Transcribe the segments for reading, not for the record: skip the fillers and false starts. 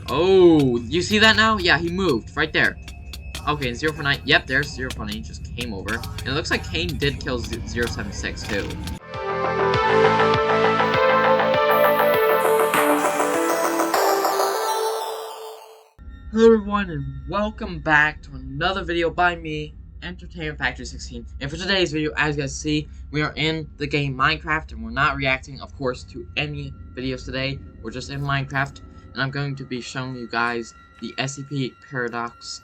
Oh, you see that now? Yeah, he moved right there. Okay, 049. Yep, there's 049. Just came over. And it looks like Kane did kill 076 too. Hello everyone, and welcome back to another video by me, Entertainment Factory 16. And for today's video, as you guys see, we are in the game Minecraft, and we're not reacting, of course, to any videos today. We're just in Minecraft, and I'm going to be showing you guys the SCP Paradox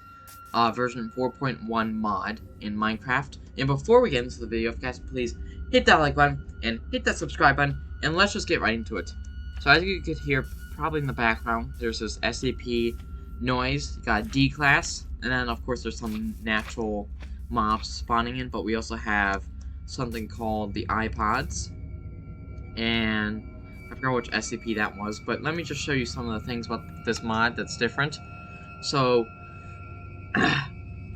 version 4.1 mod in Minecraft. And before we get into the video, if you guys please hit that like button and hit that subscribe button, and let's just get right into it. So as you can hear, probably in the background, there's this SCP noise. You got D class, and then of course there's some natural mobs spawning in, but we also have something called the iPods, and I forgot which SCP that was, but let me just show you some of the things about this mod that's different. So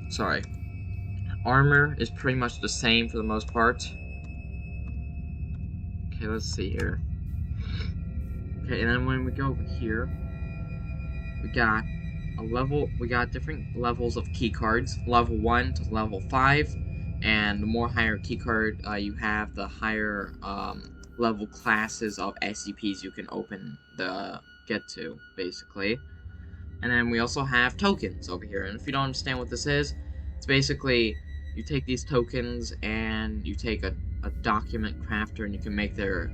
sorry, armor is pretty much the same for the most part. Okay, let's see here. Okay, and then when we go over here, we got different levels of key cards, level 1 to level 5, and the more higher key card you have, the higher level classes of SCPs you can get to, basically. And then we also have tokens over here, and if you don't understand what this is, it's basically you take these tokens and you take a document crafter and you can make an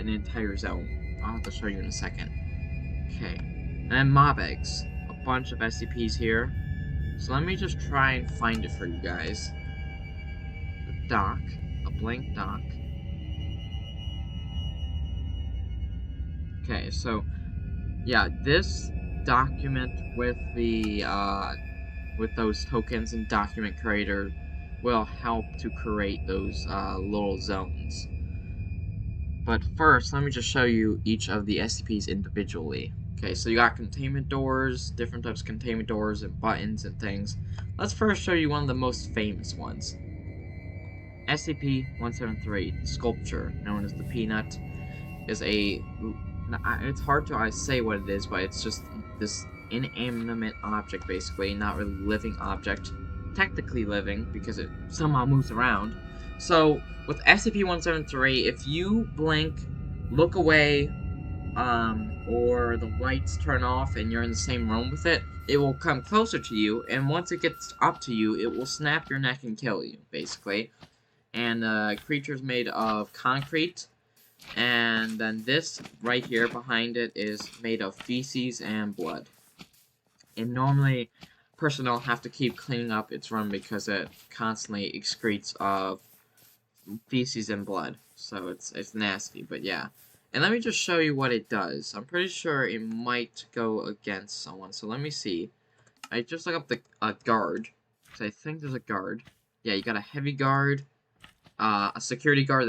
entire zone. I'll have to show you in a second. Okay. And then mob eggs. A bunch of SCPs here. So let me just try and find it for you guys. A doc. A blank doc. Okay, so yeah, this document with those tokens and document creator will help to create those little zones. But first, let me just show you each of the SCPs individually. Okay, so you got containment doors, different types of containment doors and buttons and things. Let's first show you one of the most famous ones. SCP-173, sculpture, known as the Peanut, is it's hard to say what it is, but it's just this inanimate object, basically, not really living object. Technically living, because it somehow moves around. So, with SCP-173, if you blink, look away, or the lights turn off and you're in the same room with it, it will come closer to you, and once it gets up to you, it will snap your neck and kill you, basically. And the creature's made of concrete, and then this right here behind it is made of feces and blood. And normally, personnel have to keep cleaning up its room because it constantly excretes of feces and blood. So it's nasty, but yeah. And let me just show you what it does. I'm pretty sure it might go against someone. So let me see. I just look up the guard. So I think there's a guard. Yeah, you got a heavy guard, a security guard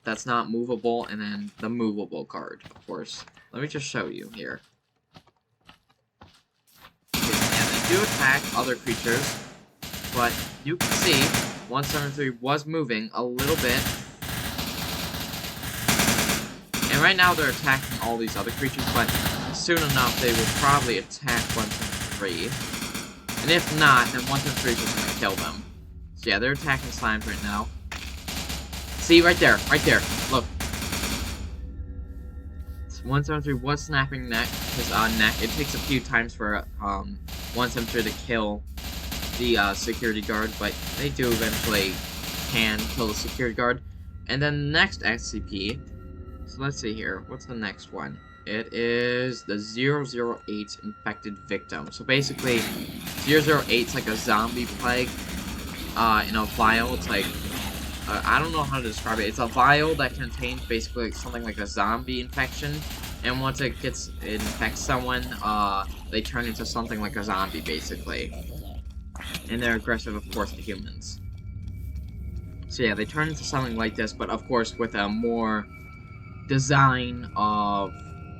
that's not movable, and then the movable guard, of course. Let me just show you here. Okay, and they do attack other creatures, but you can see 173 was moving a little bit. And right now they're attacking all these other creatures, but soon enough they will probably attack 173. And if not, then 173 is just going to kill them. So yeah, they're attacking slimes right now. See, right there, look. 173 was snapping his neck. It takes a few times for 173 to kill the security guard, but they do eventually can kill the security guard. And then the next SCP, so let's see here, what's the next one? It is the 008 infected victim. So basically, 008's like a zombie plague in a vial. It's like, I don't know how to describe it. It's a vial that contains basically something like a zombie infection. And once it infects someone, they turn into something like a zombie, basically. And they're aggressive, of course, to humans. So yeah, they turn into something like this, but of course with a more design of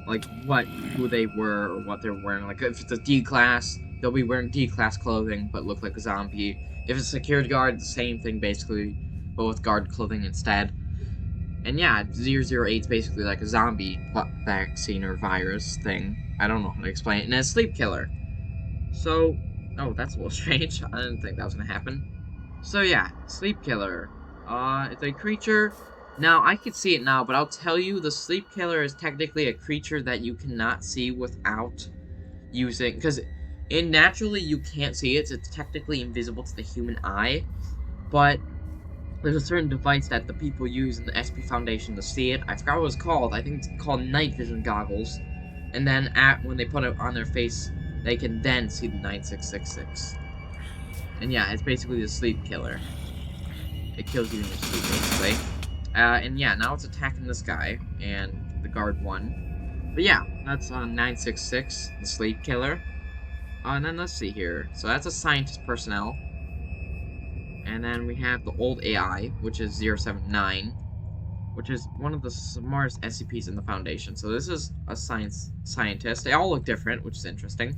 like who they were or what they're wearing. Like if it's a D class, they'll be wearing D class clothing but look like a zombie. If it's a security guard, the same thing basically, but with guard clothing instead. And yeah, 008's basically like a zombie vaccine or virus thing. I don't know how to explain it. And it's sleep killer. So, oh, that's a little strange. I didn't think that was gonna happen. So yeah, sleep killer. It's a creature. Now, I can see it now, but I'll tell you, the sleep killer is technically a creature that you cannot see without using, because naturally you can't see it. It's technically invisible to the human eye, but there's a certain device that the people use in the SCP Foundation to see it. I forgot what it's called. I think it's called night vision goggles. And then when they put it on their face, they can then see the 9666. And yeah, it's basically the sleep killer. It kills you in your sleep, basically. And yeah, now it's attacking this guy, and the guard won. But yeah, that's 966, the sleep killer. And then let's see here. So that's a scientist personnel. And then we have the old AI, which is 079, which is one of the smartest SCPs in the Foundation. So this is a scientist. They all look different, which is interesting.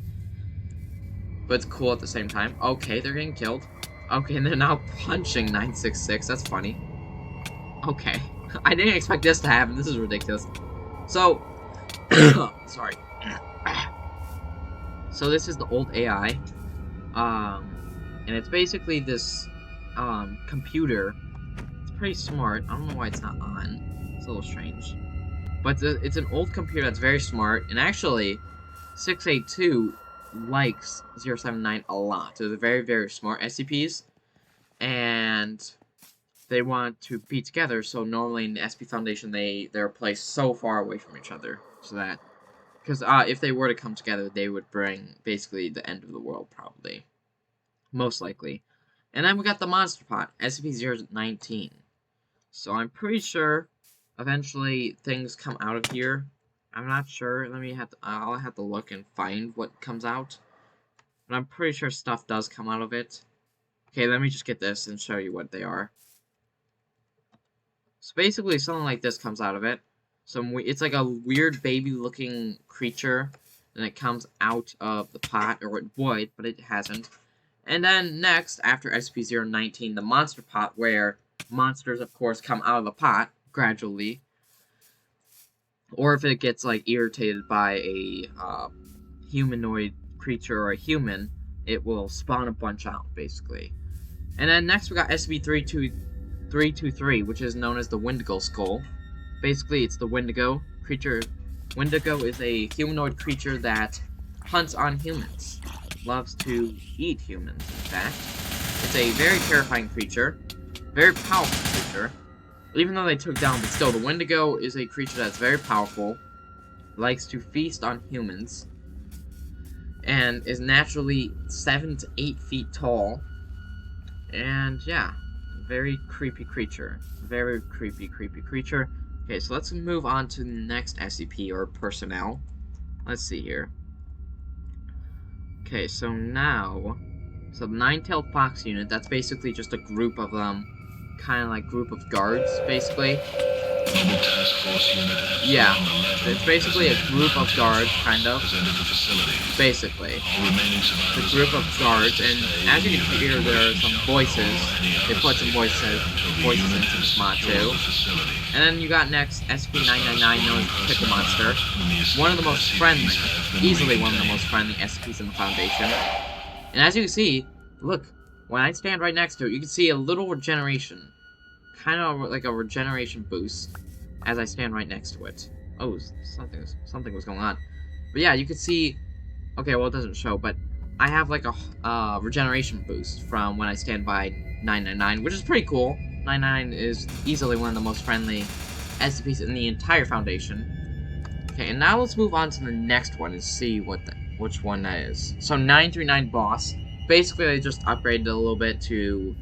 But it's cool at the same time. Okay, they're getting killed. Okay, and they're now punching 966. That's funny. Okay. I didn't expect this to happen. This is ridiculous. So, sorry. So this is the old AI. And it's basically this, computer. It's pretty smart. I don't know why it's not on. It's a little strange. But it's an old computer that's very smart. And actually, 682 likes 079 a lot. They're very, very smart SCPs. And they want to be together, so normally in the SCP Foundation, they're placed so far away from each other. So that... Because if they were to come together, they would bring, basically, the end of the world, probably. Most likely. And then we got the Monster Pot, SCP-019. So I'm pretty sure, eventually, things come out of here. I'm not sure. I'll have to look and find what comes out. But I'm pretty sure stuff does come out of it. Okay, let me just get this and show you what they are. So basically, something like this comes out of it. It's like a weird baby-looking creature, and it comes out of the pot, or it would, but it hasn't. And then next, after SCP-019, the Monster Pot, where monsters, of course, come out of the pot, gradually. Or if it gets, like, irritated by a humanoid creature or a human, it will spawn a bunch out, basically. And then next we got SCP-323, which is known as the Wendigo Skull. Basically, it's the Wendigo creature. Wendigo is a humanoid creature that hunts on humans. Loves to eat humans, in fact. It's a very terrifying creature. Very powerful creature. Even though they took down, but still, the Wendigo is a creature that's very powerful. Likes to feast on humans. And is naturally 7 to 8 feet tall. And yeah, very creepy creature. Very creepy creature. Okay, so let's move on to the next SCP, or personnel. Let's see here. Okay, so now... So the Nine-Tailed Fox unit, that's basically just a group of them. Kind of like group of guards, basically. Task Force unit. Yeah, it's basically a group of guards, kind of. Basically. It's a group of guards, and as you can hear, there are some voices. They put some voices into this mod too. And then you got next SCP-999, known as the Pickle Monster. One of the most friendly, easily one of the most friendly SCPs in the Foundation. And as you can see, look, when I stand right next to it, you can see a little regeneration. Kind of like a regeneration boost as I stand right next to it. Oh, something was going on. But yeah, you can see... Okay, well, it doesn't show, but I have like a regeneration boost from when I stand by 999, which is pretty cool. 99 is easily one of the most friendly SCPs in the entire Foundation. Okay, and now let's move on to the next one and see which one that is. So 939 Boss. Basically, they just upgraded it a little bit to...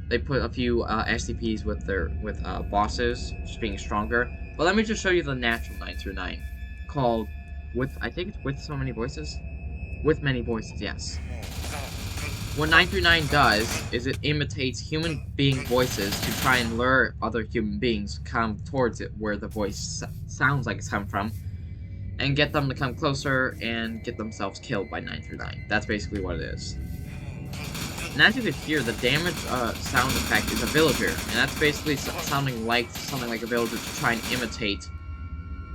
They put a few SCPs with bosses, just being stronger. But let me just show you the natural 939, called I think it's With So Many Voices? With Many Voices, yes. What 939 does is it imitates human being voices to try and lure other human beings to come towards it where the voice sounds like it's coming from, and get them to come closer and get themselves killed by 939. That's basically what it is. And as you can hear, the damage sound effect is a villager, and that's basically sounding like something like a villager to try and imitate,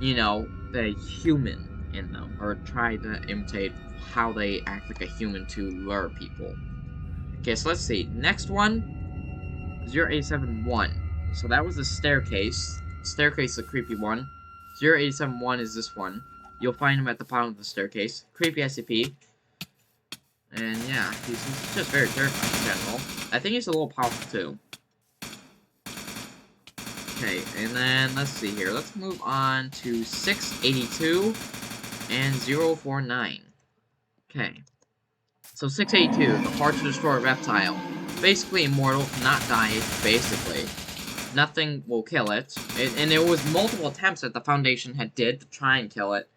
you know, the human in them, or try to imitate how they act like a human to lure people. Okay, so let's see. Next one, 0871. So that was the staircase. Staircase is a creepy one. 0871 is this one. You'll find him at the bottom of the staircase. Creepy SCP. And yeah, he's just very terrifying in general. I think he's a little powerful too. Okay, and then let's see here. Let's move on to 682 and 049. Okay. So 682, the hard to destroy reptile. Basically immortal, cannot die, basically. Nothing will kill it. And there was multiple attempts that the Foundation did to try and kill it.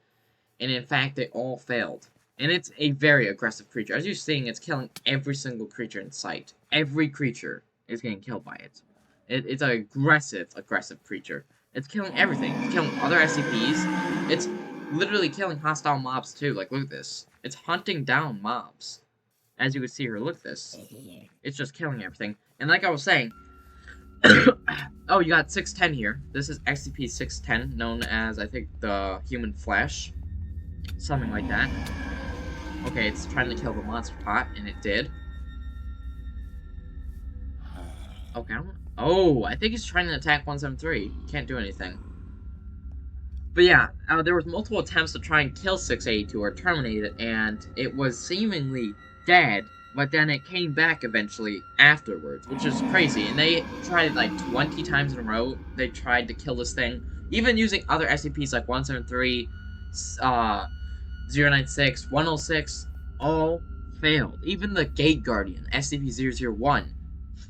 And in fact, they all failed. And it's a very aggressive creature. As you're seeing, it's killing every single creature in sight. Every creature is getting killed by it. It's an aggressive creature. It's killing everything. It's killing other SCPs. It's literally killing hostile mobs too. Like, look at this. It's hunting down mobs. As you can see here, look at this. It's just killing everything. And like I was saying, oh, you got 610 here. This is SCP-610, known as, I think, the human flesh. Something like that. Okay, it's trying to kill the monster pot, and it did. Okay, I think he's trying to attack 173. Can't do anything. But yeah, there was multiple attempts to try and kill 682 or terminate it, and it was seemingly dead, but then it came back eventually afterwards, which is crazy. And they tried it like 20 times in a row. They tried to kill this thing, even using other SCPs like 173, 096, 106, all failed. Even the Gate Guardian, SCP-001,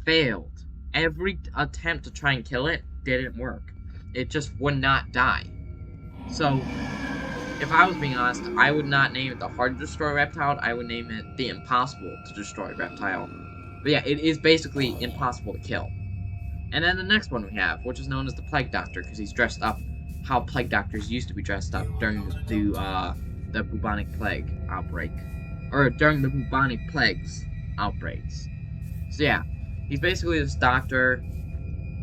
failed. Every attempt to try and kill it didn't work. It just would not die. So, if I was being honest, I would not name it the hard to destroy reptile, I would name it the impossible to destroy reptile. But yeah, it is basically impossible to kill. And then the next one we have, which is known as the Plague Doctor, because he's dressed up how Plague Doctors used to be dressed up during the bubonic plague outbreak. Or during the bubonic plagues outbreaks. So yeah, he's basically this doctor,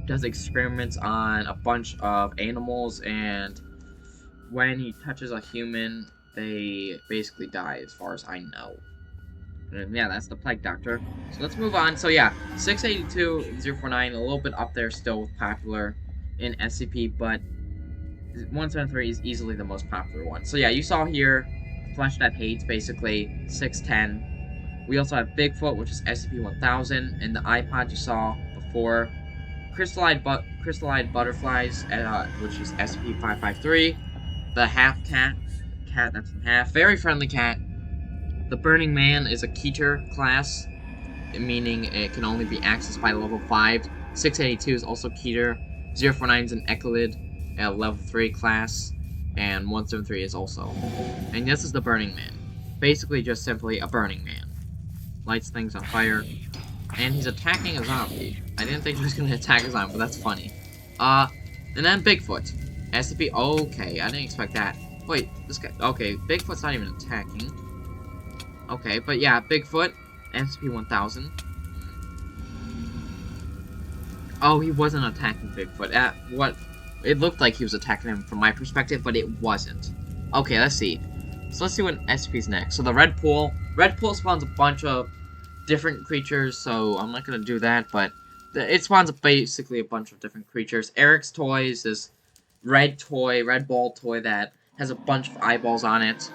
does experiments on a bunch of animals, and when he touches a human, they basically die, as far as I know. And yeah, that's the Plague Doctor. So let's move on. So yeah, 682 and 049, a little bit up there still popular in SCP, but 173 is easily the most popular one. So yeah, you saw here, Flesh That Hates, basically, 610. We also have Bigfoot, which is SCP-1000, and the iPod you saw before. Crystallized Butterflies, which is SCP-553. The Half Cat, that's in half, very friendly cat. The Burning Man is a Keter class, meaning it can only be accessed by level 5. 682 is also Keter. 049 is an Echolid, a level 3 class, and 173 is also. And this is the Burning Man. Basically just simply a Burning Man. Lights things on fire. And he's attacking a zombie. I didn't think he was going to attack a zombie, but that's funny. And then Bigfoot. SCP, okay, I didn't expect that. Wait, this guy, okay, Bigfoot's not even attacking. Okay, but yeah, Bigfoot, SCP-1000. Oh, he wasn't attacking Bigfoot. It looked like he was attacking him from my perspective, but it wasn't. Okay, let's see. So let's see what SCP's next. So the Red Pool. Red Pool spawns a bunch of different creatures, so I'm not going to do that, but it spawns basically a bunch of different creatures. Eric's Toys, this red ball toy that has a bunch of eyeballs on it.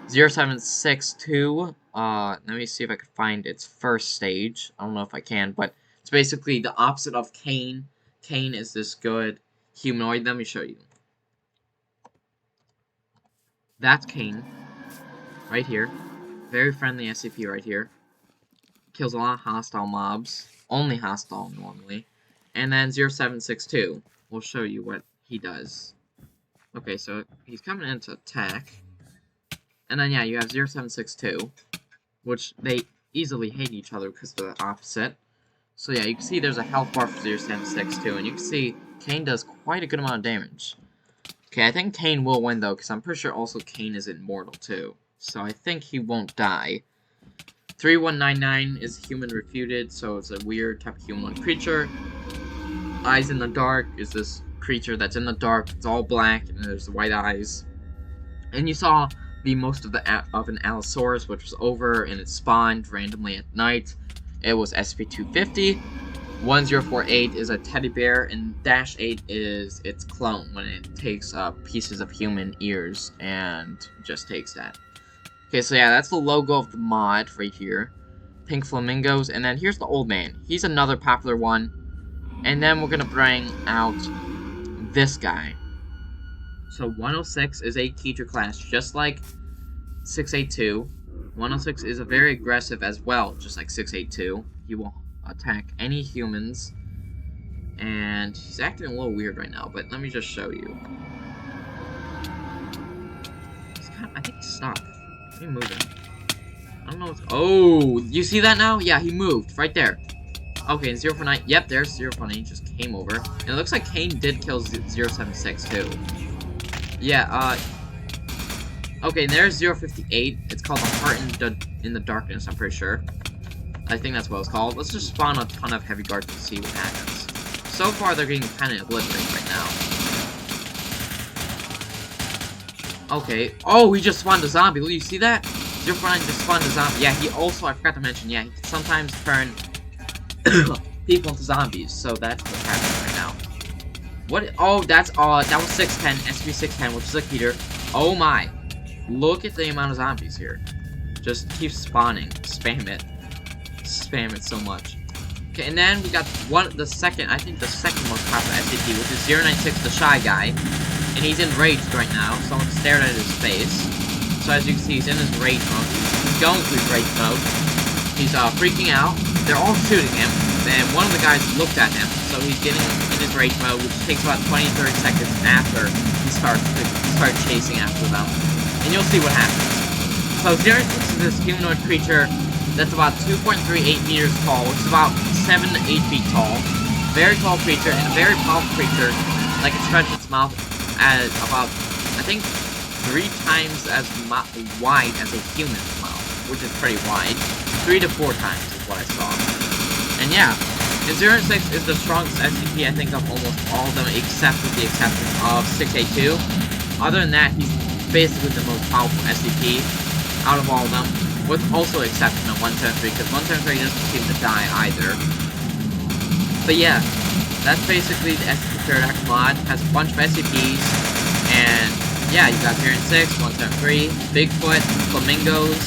0762, let me see if I can find its first stage. I don't know if I can, but it's basically the opposite of Kane. Kane is this good humanoid. Let me show you. That's Kane. Right here. Very friendly SCP right here. Kills a lot of hostile mobs. Only hostile, normally. And then 0762 will show you what he does. Okay, so he's coming in to attack. And then, yeah, you have 0762, which they easily hate each other because they're the opposite. So, yeah, you can see there's a health bar for 0762, and you can see Kane does quite a good amount of damage. Okay, I think Kane will win, though, because I'm pretty sure also Kane is immortal, too. So, I think he won't die. 3199 is human refuted, so it's a weird type of humanoid creature. Eyes in the Dark is this creature that's in the dark. It's all black, and there's white eyes. And you saw the most of an Allosaurus, which was over, and it spawned randomly at night. It was SCP-250. 1048 is a teddy bear, and -8 is its clone when it takes pieces of human ears and just takes that. Okay, so yeah, that's the logo of the mod right here. Pink flamingos, and then here's the old man. He's another popular one. And then we're gonna bring out this guy. So 106 is a teacher class, just like 682. 106 is a very aggressive as well, just like 682. He will attack any humans. And he's acting a little weird right now, but let me just show you. I think he stopped. Let me move him. I don't know what's... Oh, you see that now? Yeah, he moved. Right there. Okay, 049. Yep, there's 049. Just came over. And it looks like Kane did kill 076, too. Yeah, okay, there's 058. It's called the Heart in the Darkness, I'm pretty sure. I think that's what it's called. Let's just spawn a ton of heavy guards to see what happens. So far, they're getting kind of obliterated right now. Okay. Oh, he just spawned a zombie. Will you see that? 049 just spawned a zombie. Yeah, he also, I forgot to mention, yeah, he can sometimes turn people into zombies. So that's what's happening right now. What? Oh, that was 610, SCP-610, which is a heater. Oh my. Look at the amount of zombies here. Just keep spawning. Spam it. Spam it so much. Okay, and then we got the second most popular SCP, which is 096, the Shy Guy. And he's enraged right now. Someone stared at his face. So as you can see, he's in his rage mode. He's going through rage mode. He's freaking out. They're all shooting him. And one of the guys looked at him. So he's getting in his rage mode, which takes about 20-30 seconds after he starts chasing after them. And you'll see what happens. So 096 is this humanoid creature that's about 2.38 meters tall, which is about 7 to 8 feet tall. Very tall creature, and a very powerful creature. Like it stretches its mouth as about, I think, 3 times as wide as a human's mouth, which is pretty wide. 3 to 4 times is what I saw. And yeah, and 096 is the strongest SCP, I think, of almost all of them, except with the exception of 682. Other than that, he's basically the most powerful SCP out of all of them, with also exception of 173, because 173 doesn't seem to die either. But yeah, that's basically the SCP Paradox mod. It has a bunch of SCPs, and yeah, you got 096, 173, Bigfoot, Flamingos,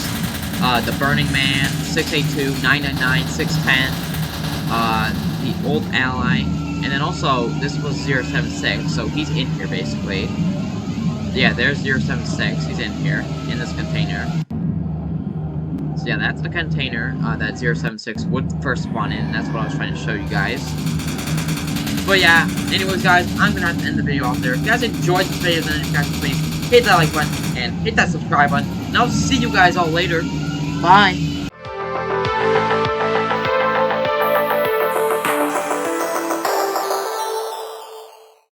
the Burning Man, 682, 999, 610, the Old Ally, and then also, this was 076, so he's in here, basically. Yeah, there's 076, he's in here, in this container. So yeah, that's the container that 076 would first spawn in, that's what I was trying to show you guys. But yeah, anyways guys, I'm gonna have to end the video off there. If you guys enjoyed this video, then you guys please hit that like button, and hit that subscribe button, and I'll see you guys all later. Bye!